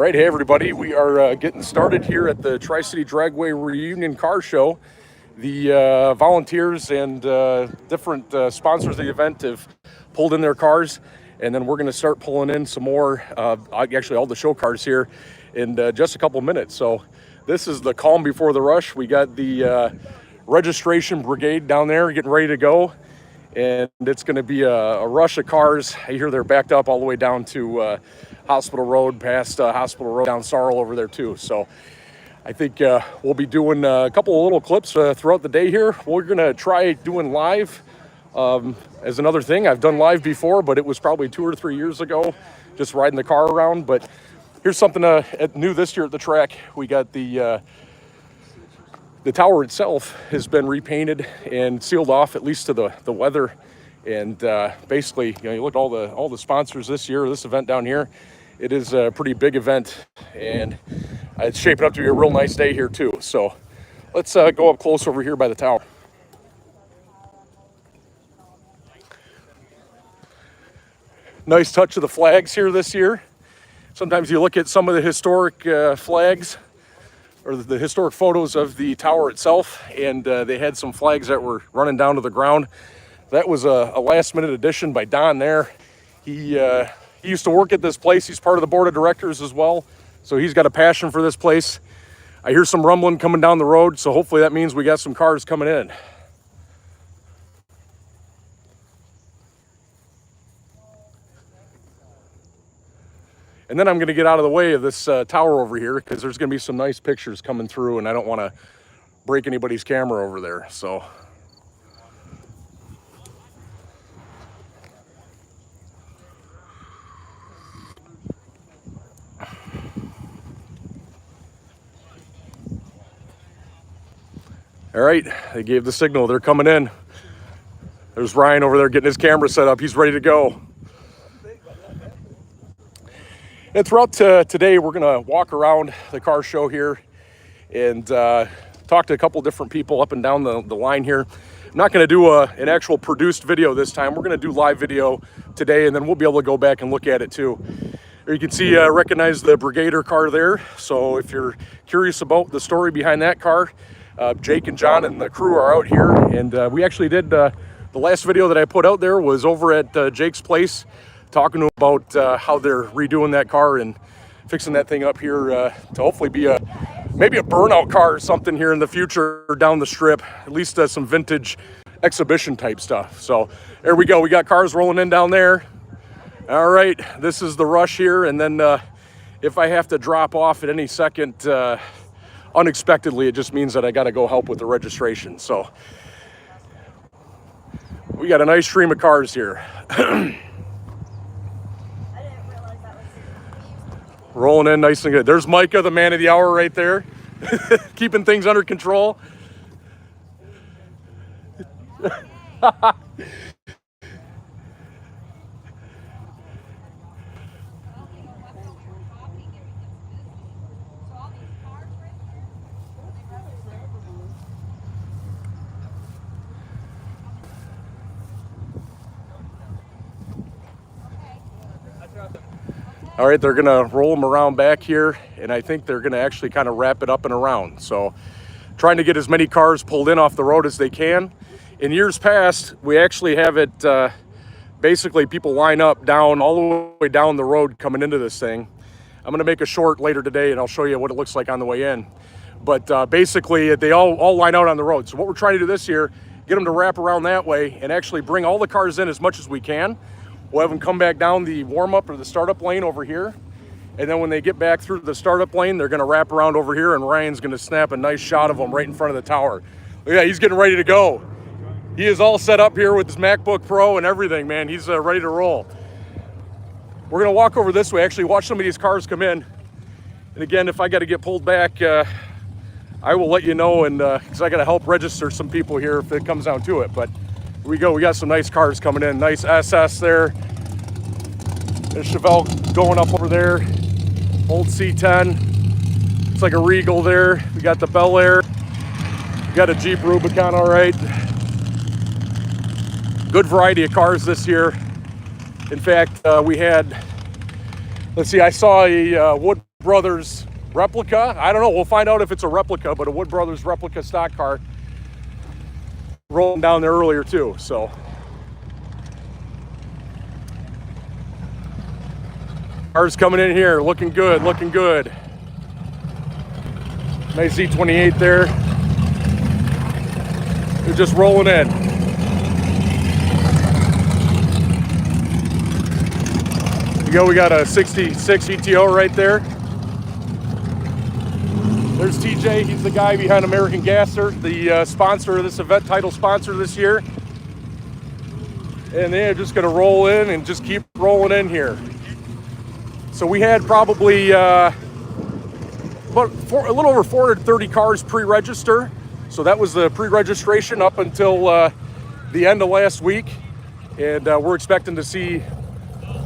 All right, hey everybody, we are getting started here at the Tri-City Dragway Reunion Car Show. The volunteers and different sponsors of the event have pulled in their cars, and then we're going to start pulling in some more, actually all the show cars here in just a couple minutes. So this is the calm before the rush. We got the registration brigade down there getting ready to go, and it's going to be a rush of cars. I hear they're backed up all the way down to Hospital Road, past Hospital Road, down Sorrel over there too. So I think we'll be doing a couple of little clips throughout the day here. We're going to try doing live as another thing. I've done live before, but it was probably 2 or 3 years ago, just riding the car around. But here's something new this year at the track. We got the tower itself has been repainted and sealed off, at least to the weather. And basically, you look at all the sponsors this year, this event down here. It is a pretty big event, and it's shaping up to be a real nice day here too. So let's go up close over here by the tower. Nice touch of the flags here this year. Sometimes you look at some of the historic flags or the historic photos of the tower itself, and they had some flags that were running down to the ground. That was a last minute addition by Don there. He used to work at this place. He's part of the board of directors as well. So he's got a passion for this place. I hear some rumbling coming down the road, so hopefully that means we got some cars coming in. And then I'm going to get out of the way of this tower over here, because there's going to be some nice pictures coming through, and I don't want to break anybody's camera over there. So all right, they gave the signal. They're coming in. There's Ryan over there getting his camera set up. He's ready to go. And throughout today, we're going to walk around the car show here and talk to a couple different people up and down the line here. I'm not going to do an actual produced video this time. We're going to do live video today, and then we'll be able to go back and look at it too. There you can see, recognize the Brigader car there. So if you're curious about the story behind that car, Jake and John and the crew are out here, and we actually did the last video that I put out there was over at Jake's place, talking to him about how they're redoing that car and fixing that thing up here to hopefully be maybe a burnout car or something here in the future down the strip, at least some vintage exhibition type stuff. So there we go. We got cars rolling in down there. All right, this is the rush here, and then if I have to drop off at any second unexpectedly, it just means that I got to go help with the registration. So we got a nice stream of cars here. Rolling in nice and good. There's Micah, the man of the hour right there, keeping things under control. All right, they're gonna roll them around back here, and I think they're gonna actually kind of wrap it up and around. So trying to get as many cars pulled in off the road as they can. In years past, we actually have it, basically people line up down all the way down the road coming into this thing. I'm gonna make a short later today, and I'll show you what it looks like on the way in. But basically, they all line out on the road. So what we're trying to do this year, get them to wrap around that way and actually bring all the cars in as much as we can. We'll have them come back down the warm-up or the startup lane over here. And then when they get back through the startup lane, they're gonna wrap around over here, and Ryan's gonna snap a nice shot of them right in front of the tower. Yeah, he's getting ready to go. He is all set up here with his MacBook Pro and everything, man. He's ready to roll. We're gonna walk over this way, actually watch some of these cars come in. And again, if I gotta get pulled back, I will let you know, and because I gotta help register some people here if it comes down to it. But here we go, we got some nice cars coming in. Nice SS there. There's Chevelle going up over there. Old C10. It's like a Regal there. We got the Bel Air. We got a Jeep Rubicon, all right. Good variety of cars this year. In fact, we had, let's see, I saw a wood Brothers replica. I don't know. We'll find out if it's a replica, but a Wood Brothers replica stock car rolling down there earlier too. So cars coming in here, looking good, looking good. Nice Z28 there. They're just rolling in. We got a 66 ETO right there. There's TJ, he's the guy behind American Gasser, the sponsor of this event, title sponsor this year. And they're just gonna roll in and just keep rolling in here. So we had probably a little over 430 cars pre-register. So that was the pre-registration up until the end of last week. And we're expecting to see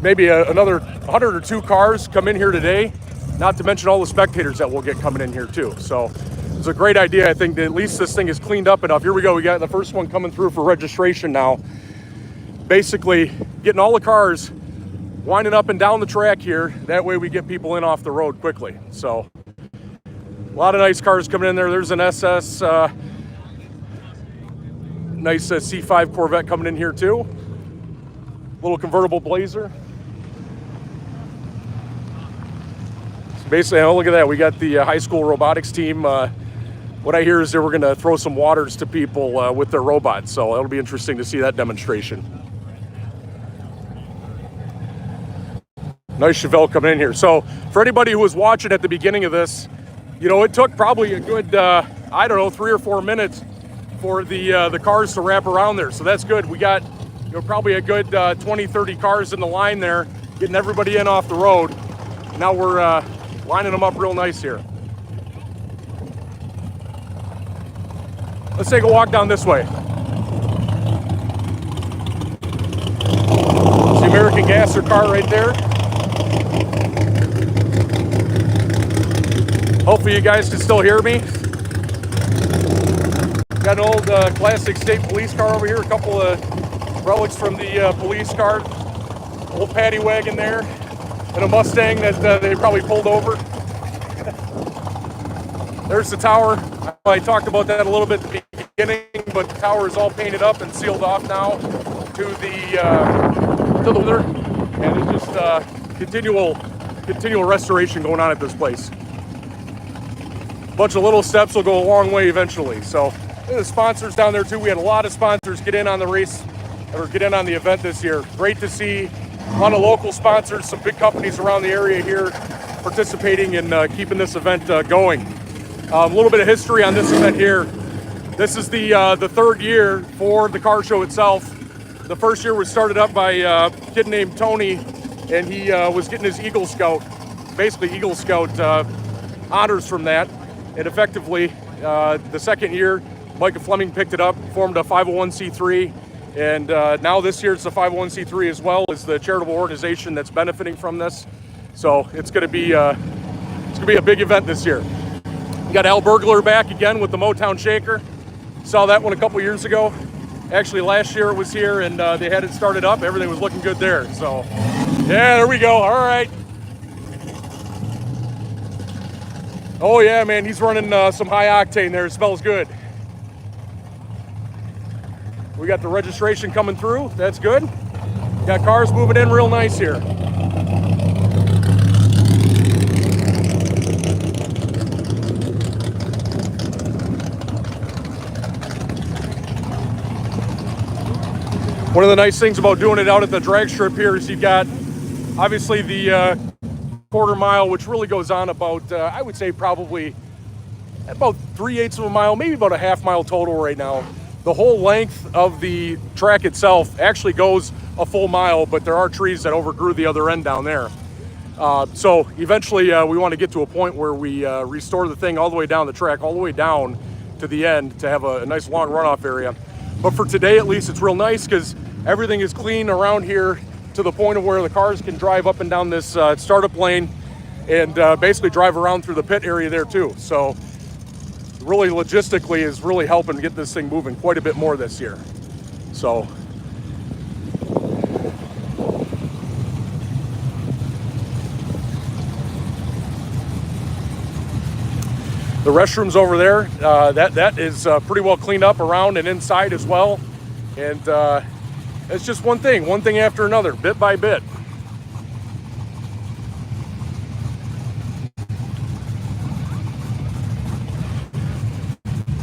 maybe another 100 or 2 cars come in here today. Not to mention all the spectators that will get coming in here too. So it's a great idea. I think that at least this thing is cleaned up enough. Here we go. We got the first one coming through for registration now. Basically getting all the cars winding up and down the track here. That way we get people in off the road quickly. So a lot of nice cars coming in there. There's an SS, nice C5 Corvette coming in here too. Little convertible Blazer. Basically, oh, look at that. We got the high school robotics team. What I hear is they were going to throw some waters to people with their robots. So it'll be interesting to see that demonstration. Nice Chevelle coming in here. So for anybody who was watching at the beginning of this, you know, it took probably a good, I don't know, 3 or 4 minutes for the cars to wrap around there. So that's good. We got, you know, probably a good 20, 30 cars in the line there, getting everybody in off the road. Now we're lining them up real nice here. Let's take a walk down this way. It's the American Gasser car right there. Hopefully you guys can still hear me. Got an old classic state police car over here, a couple of relics from the police car. Old paddy wagon there. And a Mustang that they probably pulled over. There's the tower. I talked about that a little bit at the beginning, but the tower is all painted up and sealed off now to the winter, and it's just continual restoration going on at this place. A bunch of little steps will go a long way eventually. So the sponsors down there too. We had a lot of sponsors get in on the race or get in on the event this year. Great to see. A lot of local sponsors, some big companies around the area here participating in keeping this event going. A little bit of history on this event here. This is the third year for the car show itself. The first year was started up by a kid named Tony, and he was getting his Eagle Scout, basically Eagle Scout honors from that. And effectively, the second year, Micah Fleming picked it up, formed a 501c3. And now this year it's a 501c3 as well as the charitable organization that's benefiting from this. So it's going to be a big event this year. We got Al Burglar back again with the Motown Shaker. Saw that one a couple years ago. Actually last year it was here and they had it started up. Everything was looking good there. So yeah, there we go. All right. Oh yeah, man, he's running some high octane there. It smells good. We got the registration coming through. That's good. Got cars moving in real nice here. One of the nice things about doing it out at the drag strip here is you've got obviously the quarter mile, which really goes on about, I would say probably about 3/8 of a mile, maybe about a half mile total right now. The whole length of the track itself actually goes a full mile, but there are trees that overgrew the other end down there. So eventually we want to get to a point where we restore the thing all the way down the track, all the way down to the end to have a nice long runoff area. But for today, at least, it's real nice because everything is clean around here to the point of where the cars can drive up and down this startup lane and basically drive around through the pit area there too. So really logistically is really helping get this thing moving quite a bit more this year. So The restrooms over there, that is pretty well cleaned up around and inside as well. And it's just one thing after another, bit by bit.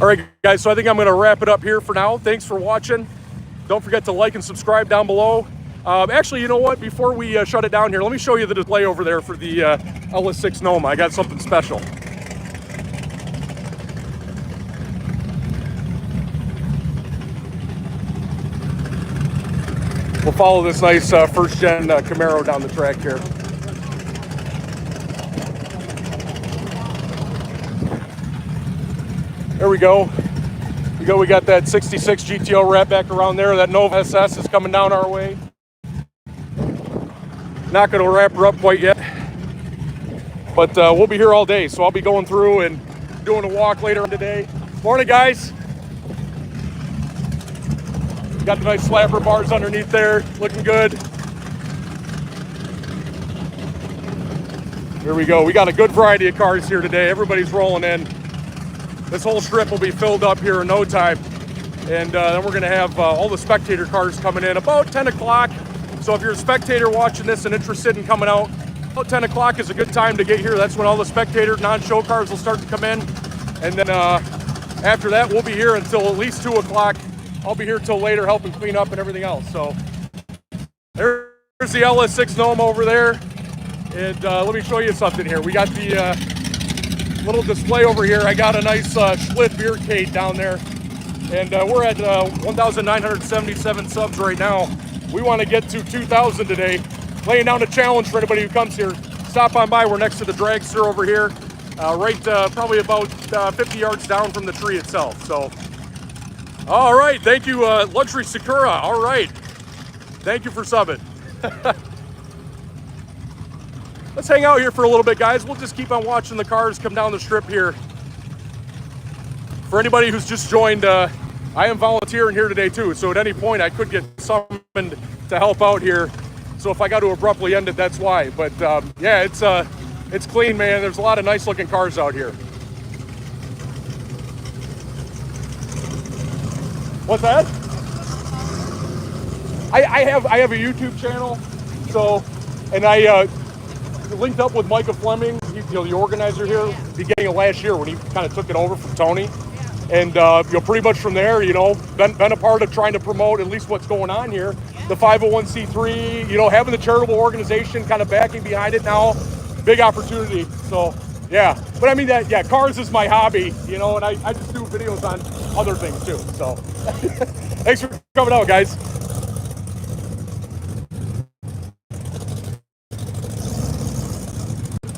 All right, guys, so I think I'm going to wrap it up here for now. Thanks for watching. Don't forget to like and subscribe down below. Actually, you know what? Before we shut it down here, let me show you the display over there for the LS6 Noma. I got something special. We'll follow this nice first-gen Camaro down the track here. There we go. We got that 66 GTO wrap back around there. That Nova SS is coming down our way. Not going to wrap her up quite yet, but we'll be here all day. So I'll be going through and doing a walk later on today. Morning, guys. Got the nice slapper bars underneath there, looking good. Here we go. We got a good variety of cars here today. Everybody's rolling in. This whole strip will be filled up here in no time. And then we're gonna have all the spectator cars coming in about 10 o'clock. So if you're a spectator watching this and interested in coming out, about 10 o'clock is a good time to get here. That's when all the spectator non-show cars will start to come in. And then after that, we'll be here until at least 2 o'clock. I'll be here till later helping clean up and everything else. So there's the LS6 Noma over there. And let me show you something here. We got the little display over here. I got a nice Schlitt beer cade down there. And we're at 1,977 subs right now. We want to get to 2,000 today. Laying down a challenge for anybody who comes here. Stop on by. We're next to the dragster over here. Right probably about 50 yards down from the tree itself. So, all right. Thank you, Luxury Sakura. All right. Thank you for subbing. Let's hang out here for a little bit, guys. We'll just keep on watching the cars come down the strip here. For anybody who's just joined, I am volunteering here today too, so at any point I could get summoned to help out here. So if I got to abruptly end it, that's why. But yeah, it's clean, man. There's a lot of nice looking cars out here. What's that? I have a YouTube channel, so, and I linked up with Micah Fleming, the organizer here, beginning of last year when he kind of took it over from Tony. And pretty much from there, been a part of trying to promote at least what's going on here. The 501c3, having the charitable organization kind of backing behind it now, big opportunity. So yeah, but I mean cars is my hobby, and I just do videos on other things too. So thanks for coming out, guys.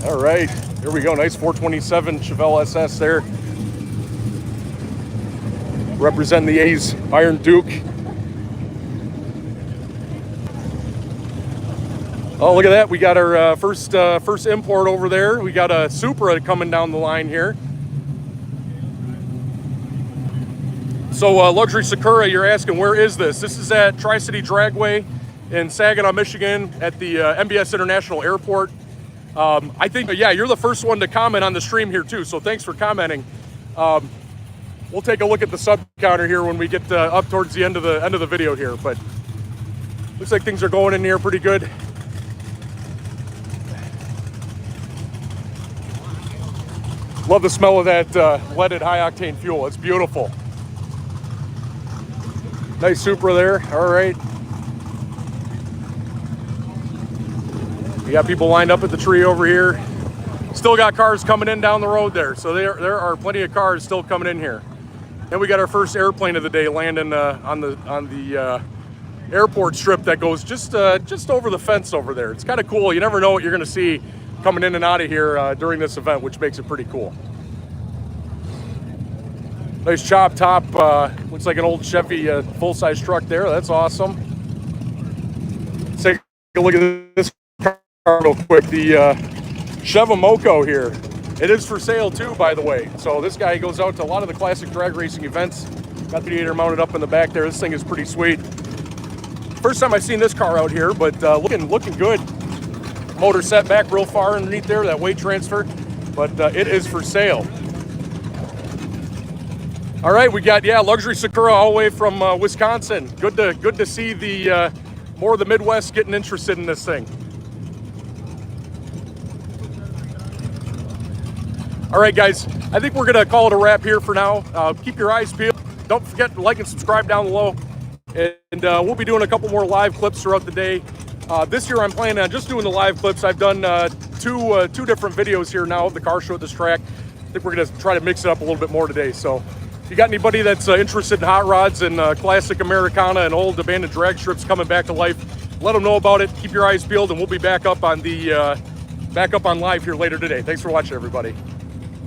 All right, here we go. Nice 427 Chevelle SS there. Representing the A's Iron Duke. Oh, look at that. We got our first import over there. We got a Supra coming down the line here. So Luxury Sakura, you're asking, where is this? This is at Tri-City Dragway in Saginaw, Michigan at the MBS International Airport. I think, yeah, you're the first one to comment on the stream here too, so thanks for commenting. We'll take a look at the sub counter here when we get up towards the end of the video here, but looks like things are going in here pretty good. Love the smell of that leaded high octane fuel. It's beautiful. Nice Supra there. All right. We got people lined up at the tree over here. Still got cars coming in down the road there, so there are plenty of cars still coming in here. And we got our first airplane of the day landing on the airport strip that goes just over the fence over there. It's kind of cool. You never know what you're going to see coming in and out of here during this event, which makes it pretty cool. Nice chop top. Looks like an old Chevy full-size truck there. That's awesome. Let's take a look at this car real quick. The Chevy Moco here. It is for sale too, by the way. So this guy goes out to a lot of the classic drag racing events. Got the radiator mounted up in the back there. This thing is pretty sweet. First time I've seen this car out here, but looking good. Motor set back real far underneath there, that weight transfer. But it is for sale. All right, we got luxury Sakura all the way from Wisconsin. Good to see the more of the Midwest getting interested in this thing. All right, guys, I think we're gonna call it a wrap here for now. Keep your eyes peeled. Don't forget to like and subscribe down below, and we'll be doing a couple more live clips throughout the day. This year, I'm planning on just doing the live clips. I've done two different videos here now of the car show at this track. I think we're gonna try to mix it up a little bit more today. So if you got anybody that's interested in hot rods and classic Americana and old abandoned drag strips coming back to life, let them know about it. Keep your eyes peeled, and we'll be back up on live here later today. Thanks for watching, everybody.